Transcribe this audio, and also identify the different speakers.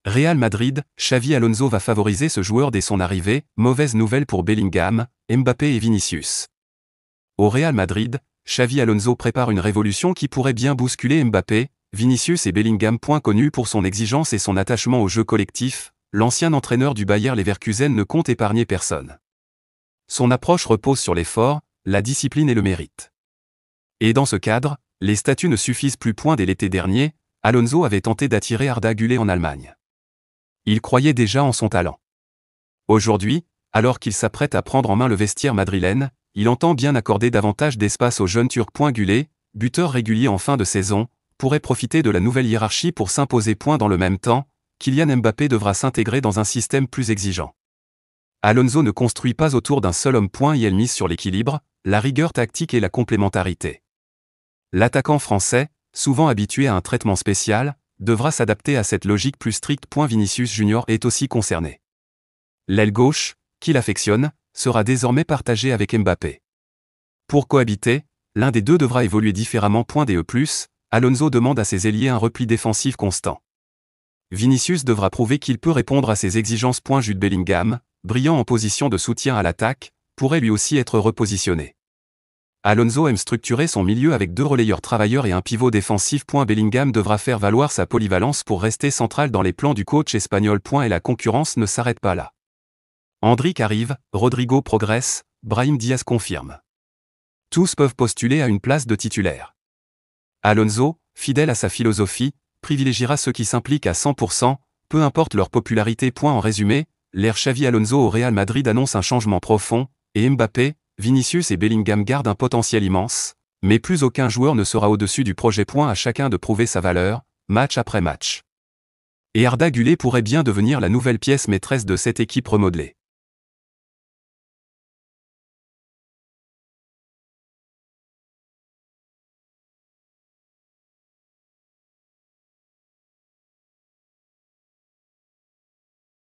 Speaker 1: Real Madrid, Xavi Alonso va favoriser ce joueur dès son arrivée, mauvaise nouvelle pour Bellingham, Mbappé et Vinicius. Au Real Madrid, Xavi Alonso prépare une révolution qui pourrait bien bousculer Mbappé, Vinicius et Bellingham. Connu pour son exigence et son attachement au jeu collectif, l'ancien entraîneur du Bayer Leverkusen ne compte épargner personne. Son approche repose sur l'effort, la discipline et le mérite. Et dans ce cadre, les statuts ne suffisent plus. Dès l'été dernier, Alonso avait tenté d'attirer Arda Güler en Allemagne. Il croyait déjà en son talent. Aujourd'hui, alors qu'il s'apprête à prendre en main le vestiaire madrilène, il entend bien accorder davantage d'espace au jeune Turc. Güler, buteur régulier en fin de saison, pourrait profiter de la nouvelle hiérarchie pour s'imposer. Dans le même temps, Kylian Mbappé devra s'intégrer dans un système plus exigeant. Alonso ne construit pas autour d'un seul homme. Il mise sur l'équilibre, la rigueur tactique et la complémentarité. L'attaquant français, souvent habitué à un traitement spécial, devra s'adapter à cette logique plus stricte. Vinicius Junior est aussi concerné. L'aile gauche, qu'il affectionne, sera désormais partagée avec Mbappé. Pour cohabiter, l'un des deux devra évoluer différemment. Alonso demande à ses ailiers un repli défensif constant. Vinicius devra prouver qu'il peut répondre à ses exigences. Jude Bellingham, brillant en position de soutien à l'attaque, pourrait lui aussi être repositionné. Alonso aime structurer son milieu avec deux relayeurs travailleurs et un pivot défensif. Bellingham devra faire valoir sa polyvalence pour rester central dans les plans du coach espagnol. Et la concurrence ne s'arrête pas là. Endrick arrive, Rodrigo progresse, Brahim Diaz confirme. Tous peuvent postuler à une place de titulaire. Alonso, fidèle à sa philosophie, privilégiera ceux qui s'impliquent à 100%, peu importe leur popularité. En résumé, l'ère Xavi Alonso au Real Madrid annonce un changement profond, et Mbappé, Vinicius et Bellingham gardent un potentiel immense, mais plus aucun joueur ne sera au-dessus du projet. À chacun de prouver sa valeur, match après match. Et Arda Güler pourrait bien devenir la nouvelle pièce maîtresse de cette équipe remodelée.